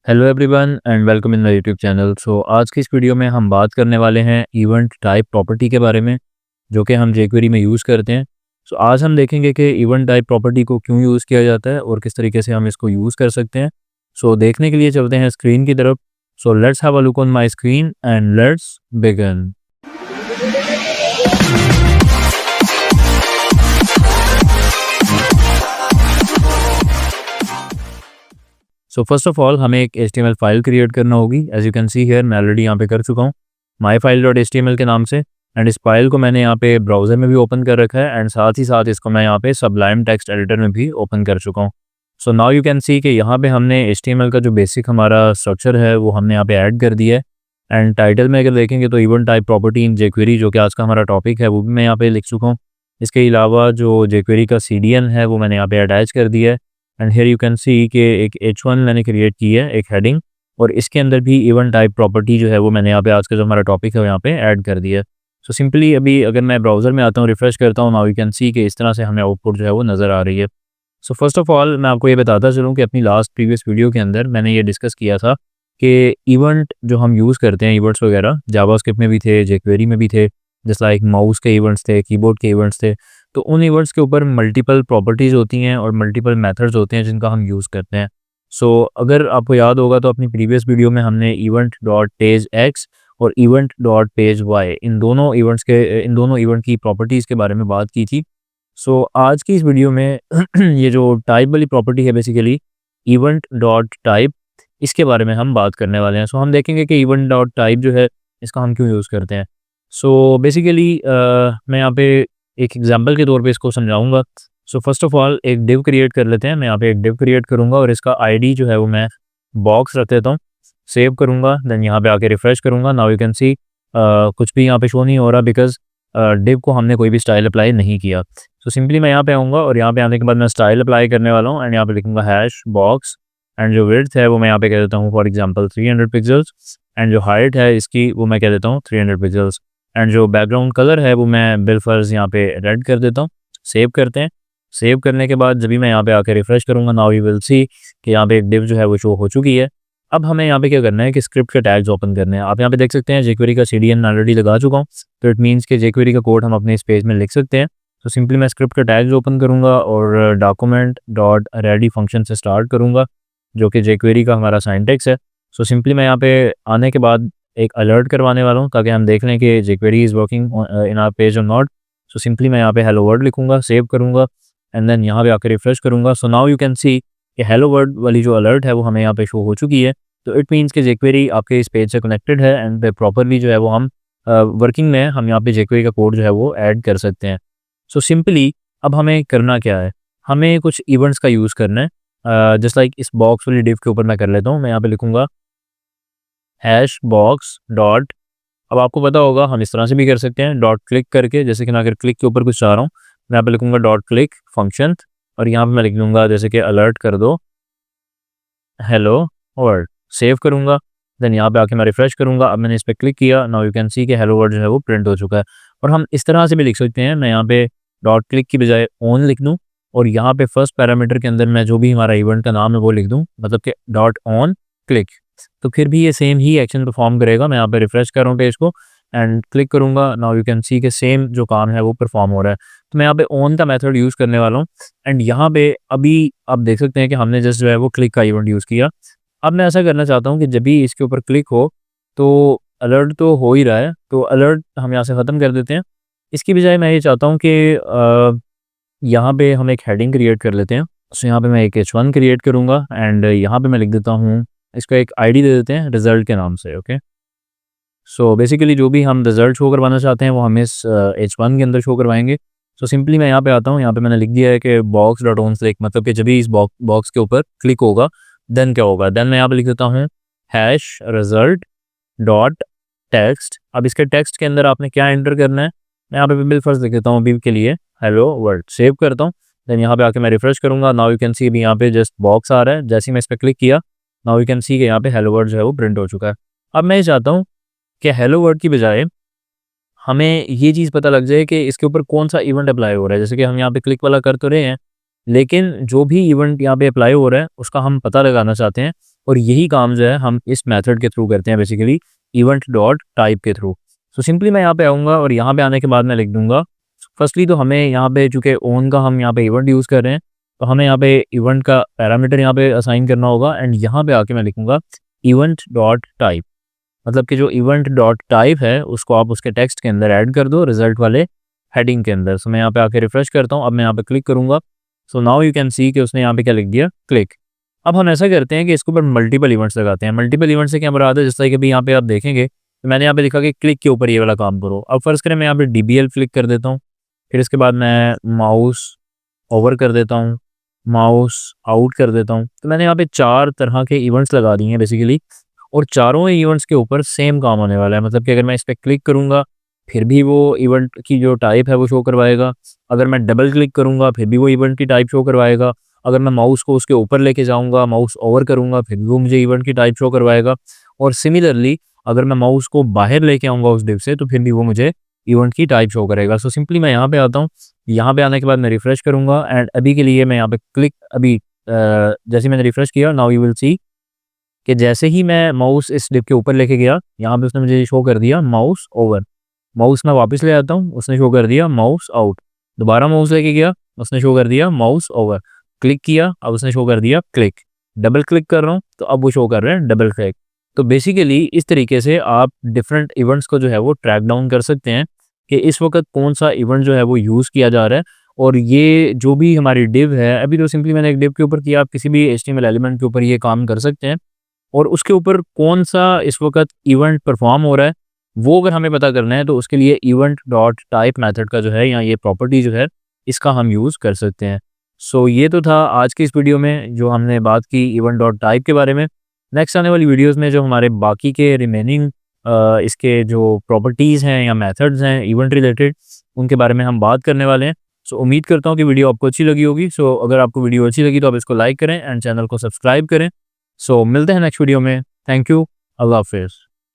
Hello everyone and welcome in the YouTube channel. आज की इस वीडियो में हम बात करने वाले हैं इवेंट टाइप प्रॉपर्टी के बारे में, जो कि हम jQuery में यूज़ करते हैं। आज हम देखेंगे कि इवेंट टाइप प्रॉपर्टी को क्यों यूज़ किया जाता है और किस तरीके से हम इसको यूज़ कर सकते हैं। देखने के लिए चलते हैं स्क्रीन की तरफ। Let's have a look on my screen and let's begin. First of all हमें एक HTML फाइल क्रिएट करना होगी। As you can see here मैं ऑलरेडी यहाँ पे कर चुका हूँ myfile.html के नाम से। एंड इस फाइल को मैंने यहाँ पे ब्राउज़र में भी ओपन कर रखा है एंड साथ ही साथ इसको मैं यहाँ पे Sublime टेक्स्ट एडिटर में भी ओपन कर चुका हूँ। नाउ यू कैन सी कि यहाँ पे हमने HTML का जो बेसिक हमारा स्ट्रक्चर है वो हमने यहाँ पे ऐड कर दिया है। एंड टाइटल में अगर देखेंगे तो event type property in jQuery, जो कि आज का हमारा टॉपिक है, वो भी मैं यहाँ पे लिख चुका हूँ। इसके अलावा जो jQuery का CDN है वो मैंने यहाँ पे अटैच कर दिया है। एंड हियर यू कैन सी कि एक H1 मैंने क्रिएट की है, एक हेडिंग, और इसके अंदर भी इवेंट टाइप प्रॉपर्टी जो है वो मैंने यहाँ पे आज का जो हमारा टॉपिक है वो यहाँ पे ऐड कर दिया है। सिंपली अभी अगर मैं ब्राउज़र में आता हूँ, रिफ्रेश करता हूँ, नाउ यू कैन सी कि इस तरह से हमें आउटपुट जो है वो नज़र आ रही है। फर्स्ट ऑफ ऑल मैं आपको ये बताता चलूँ कि अपनी लास्ट प्रीवियस वीडियो के अंदर मैंने ये डिस्कस किया था कि इवेंट जो हम यूज़ करते हैं, इवेंट्स वगैरह जावास्क्रिप्ट में भी थे, jQuery में भी थे, जैसे लाइक माउस के इवेंट्स थे, कीबोर्ड के इवेंट्स थे। तो उन इवेंट्स के ऊपर मल्टीपल प्रॉपर्टीज़ होती हैं और मल्टीपल मेथड्स होते हैं जिनका हम यूज़ करते हैं। अगर आपको याद होगा तो अपनी प्रीवियस वीडियो में हमने इवेंट डॉट पेज एक्स और इवेंट डॉट पेज वाई इन दोनों इवेंट की प्रॉपर्टीज़ के बारे में बात की थी। आज की इस वीडियो में ये जो टाइप वाली प्रॉपर्टी है, बेसिकली इवेंट डॉट टाइप, इसके बारे में हम बात करने वाले हैं। हम देखेंगे कि इवेंट डॉट टाइप जो है इसका हम क्यों यूज़ करते हैं। बेसिकली मैं यहाँ पे एक एग्जांपल के तौर पे इसको समझाऊंगा। फर्स्ट ऑफ ऑल एक डिव क्रिएट कर लेते हैं। मैं यहाँ पे एक डिव क्रिएट करूँगा और इसका आईडी जो है वो मैं बॉक्स रख देता हूँ, सेव करूँगा, देन यहाँ पे आके रिफ्रेश करूँगा। नाउ यू कैन सी कुछ भी यहाँ पे शो नहीं हो रहा, बिकॉज डिव को हमने कोई भी स्टाइल अप्लाई नहीं किया। सिंपली मैं यहाँ पे आऊँगा और यहाँ पे आने के बाद मैं स्टाइल अप्लाई करने वाला हूँ एंड यहाँ पे लिखूँगा हैश बॉक्स, एंड जो विड्थ है वो मैं यहाँ पे कह देता हूँ फॉर एग्जाम्पल 300 पिक्सल्स, एंड जो हाइट है इसकी वो मैं कह देता हूँ 300 पिक्सल्स, एंड जो बैकग्राउंड कलर है वो मैं बिलफर्ज यहाँ पे रेड कर देता हूँ। सेव करते हैं। सेव करने के बाद जब भी मैं यहाँ पे आकर रिफ्रेश करूँगा, नाउ यू विल सी कि यहाँ पे एक डिव जो है वो शो हो चुकी है। अब हमें यहाँ पे क्या करना है कि स्क्रिप्ट के टैग्स ओपन करने हैं। आप यहाँ पे देख सकते हैं jQuery का CDN ऑलरेडी लगा चुका हूँ, तो इट मीन्स कि jQuery का कोड हम अपने इस पेज में लिख सकते हैं। सिंपली मैं स्क्रिप्ट का टैग्स ओपन करूँगा और डॉक्यूमेंट डॉट रेडी फंक्शन से स्टार्ट करूँगा, जो कि jQuery का हमारा सिंटैक्स है। सिंपली मैं यहाँ पे आने के बाद एक अलर्ट करवाने वाला हूँ ताकि हम देख लें कि jQuery is working in our page और नॉट। सिंपली मैं यहाँ पे हेलो वर्ल्ड लिखूँगा, सेव करूँगा, एंड देन यहाँ पे आकर रिफ्रेश करूँगा। नाउ यू कैन सी कि हेलो वर्ल्ड वाली जो अलर्ट है वो हमें यहाँ पे शो हो चुकी है। तो इट मीन्स कि jQuery आपके इस पेज से कनेक्टेड है एंड प्रॉपरली जो है वो हम वर्किंग में हम यहाँ पे jQuery का कोड जो है वो ऐड कर सकते हैं। सिंपली अब हमें करना क्या है, हमें कुछ इवेंट्स का यूज़ करना है। जस्ट लाइक इस बॉक्स वाली डिव के ऊपर मैं कर लेता हूँ। मैं यहाँ पे लिखूँगा हैश बॉक्स डॉट, अब आपको पता होगा हम इस तरह से भी कर सकते हैं डॉट क्लिक करके, जैसे कि मैं अगर क्लिक के ऊपर कुछ चाह रहा हूँ, मैं यहाँ पे लिखूँगा डॉट क्लिक फंक्शन, और यहाँ पे मैं लिख दूँगा जैसे कि अलर्ट कर दो हेलो वर्ल्ड, सेव करूँगा, देन यहाँ पे आके मैं रिफ्रेश करूँगा। अब मैंने इस पर क्लिक किया, नाउ यू कैन सी कि हेलो वर्ल्ड जो है वो प्रिंट हो चुका है। और हम इस तरह से भी लिख सकते हैं, मैं यहाँ पे डॉट क्लिक की बजाय ऑन लिख दूँ और यहाँ पे फर्स्ट पैरामीटर के अंदर मैं जो भी हमारा इवेंट का नाम है वो लिख दूँ, मतलब कि डॉट ऑन क्लिक, तो फिर भी ये सेम ही एक्शन परफॉर्म करेगा। मैं यहाँ पे रिफ्रेश कर रहा हूँ पेज को एंड क्लिक करूँगा, नाउ यू कैन सी के सेम जो काम है वो परफॉर्म हो रहा है। तो मैं यहाँ पे ऑन का मेथड यूज़ करने वाला हूँ एंड यहाँ पे अभी आप देख सकते हैं कि हमने जस्ट जो है वो क्लिक का इवेंट यूज़ किया। अब मैं ऐसा करना चाहता हूँ कि जब भी इसके ऊपर क्लिक हो तो अलर्ट तो हो ही रहा है, तो अलर्ट हम यहाँ से ख़त्म कर देते हैं। इसकी बजाय मैं ये चाहता हूँ कि यहाँ पे हम एक हेडिंग क्रिएट कर लेते हैं। यहाँ पे मैं एक H1 क्रिएट करूँगा एंड यहाँ पे मैं लिख देता हूँ, इसको एक आईडी दे देते हैं रिजल्ट के नाम से। ओके, बेसिकली जो भी हम रिजल्ट शो करवाना चाहते हैं वो हम इस H1 के अंदर शो करवाएंगे। सिंपली मैं यहाँ पे आता हूँ, यहाँ पे मैंने लिख दिया है कि बॉक्स डॉट ऑन क्लिक, मतलब कि जब भी इस बॉक्स के ऊपर क्लिक होगा देन क्या होगा, देन मैं यहाँ पे लिख देता हूँ हैश रिजल्ट डॉट टेक्स्ट। अब इसके टेक्स्ट के अंदर आपने क्या एंटर करना है, मैं यहाँ पे बिल फर्स्ट लिख देता हूँ अभी के लिए हेलो वर्ल्ड, सेव करता हूँ, देन यहाँ पे आके मैं रिफ्रेश करूँगा। नाउ यू कैन सी अभी यहाँ पे जस्ट बॉक्स आ रहा है, जैसे ही मैं इस पर क्लिक किया नाउ यू कैन सी कि यहाँ पे हेलो वर्ल्ड जो है वो प्रिंट हो चुका है। अब मैं ये चाहता हूँ कि हेलो वर्ल्ड की बजाय हमें ये चीज़ पता लग जाए कि इसके ऊपर कौन सा इवेंट अप्लाई हो रहा है। जैसे कि हम यहाँ पे क्लिक वाला कर तो रहे हैं, लेकिन जो भी इवेंट यहाँ पे अप्लाई हो रहा है उसका हम पता लगाना चाहते हैं, और यही काम जो है हम इस मेथड के थ्रू करते हैं बेसिकली इवेंट डॉट टाइप के थ्रू। सो सिंपली मैं यहाँ पे आऊँगा और यहाँ पे आने के बाद मैं लिख दूंगा फर्स्टली तो हमें यहाँ पे चूँकि ओन का हम यहाँ पे इवेंट यूज़ कर रहे हैं तो हमें यहाँ पे इवेंट का पैरामीटर यहाँ पे असाइन करना होगा एंड यहाँ पे आके मैं लिखूंगा इवेंट डॉट टाइप, मतलब कि जो इवेंट डॉट टाइप है उसको आप उसके टेक्स्ट के अंदर ऐड कर दो रिजल्ट वाले हेडिंग के अंदर। सो मैं यहाँ पे आके रिफ्रेश करता हूँ, अब मैं यहाँ पे क्लिक करूँगा। सो नाउ यू कैन सी कि उसने यहाँ पे क्या लिख दिया, क्लिक। अब हम ऐसा करते हैं कि इसके ऊपर मल्टीपल इवेंट्स लगाते हैं। मल्टीपल इवेंट्स से क्या मुराद है, जिस तरह कि अभी यहाँ पे आप देखेंगे तो मैंने यहाँ पे लिखा कि क्लिक के ऊपर ये वाला काम करो। अब फर्स्ट करें मैं यहाँ पे DBL क्लिक कर देता हूँ, फिर इसके बाद मैं माउस ओवर कर देता हूँ, माउस आउट कर देता हूँ। तो मैंने यहाँ पे 4 तरह के इवेंट्स लगा दिए हैं बेसिकली, और चारों इवेंट्स के ऊपर सेम काम होने वाला है। मतलब कि अगर मैं इस पर क्लिक करूँगा फिर भी वो इवेंट की जो टाइप है वो शो करवाएगा, अगर मैं डबल क्लिक करूँगा फिर भी वो इवेंट की टाइप शो करवाएगा, अगर मैं माउस को उसके ऊपर लेके जाऊँगा, माउस ओवर करूँगा फिर भी वो मुझे इवेंट की टाइप शो करवाएगा, और सिमिलरली अगर मैं माउस को बाहर लेके आऊँगा उस डिव से तो फिर भी वो मुझे इवेंट की टाइप शो करेगा। सो सिंपली मैं यहाँ पे आता हूँ, यहाँ पे आने के बाद मैं रिफ्रेश करूँगा एंड अभी के लिए मैं यहाँ पे क्लिक जैसे मैंने रिफ्रेश किया नाउ यू विल सी कि जैसे ही मैं माउस इस डिप के ऊपर लेके गया यहाँ पे उसने मुझे शो कर दिया माउस ओवर, माउस मैं वापस ले आता हूँ उसने शो कर दिया माउस आउट, दोबारा माउस लेके गया उसने शो कर दिया माउस ओवर, क्लिक किया अब उसने शो कर दिया क्लिक, डबल क्लिक कर रहा हूँ तो अब वो शो कर रहे हैं डबल क्लिक। तो बेसिकली इस तरीके से आप डिफरेंट इवेंट्स को जो है वो ट्रैक डाउन कर सकते हैं कि इस वक्त कौन सा इवेंट जो है वो यूज़ किया जा रहा है। और ये जो भी हमारी डिव है, अभी तो सिंपली मैंने एक डिव के ऊपर किया, आप किसी भी HTML एलिमेंट के ऊपर ये काम कर सकते हैं, और उसके ऊपर कौन सा इस वक्त इवेंट परफॉर्म हो रहा है वो अगर हमें पता करना है तो उसके लिए इवेंट डॉट टाइप मेथड का जो है या ये प्रॉपर्टी जो है इसका हम यूज़ कर सकते हैं। सो ये तो था आज की इस वीडियो में जो हमने बात की इवेंट डॉट टाइप के बारे में। नेक्स्ट आने वाली वीडियोस में जो हमारे बाकी के रिमेनिंग इसके जो प्रॉपर्टीज़ हैं या मेथड्स हैं इवेंट रिलेटेड उनके बारे में हम बात करने वाले हैं। सो उम्मीद करता हूँ कि वीडियो आपको अच्छी लगी होगी। सो अगर आपको वीडियो अच्छी लगी तो आप इसको लाइक करें एंड चैनल को सब्सक्राइब करें। सो मिलते हैं नेक्स्ट वीडियो में। थैंक यू, अल्लाह हाफिज़।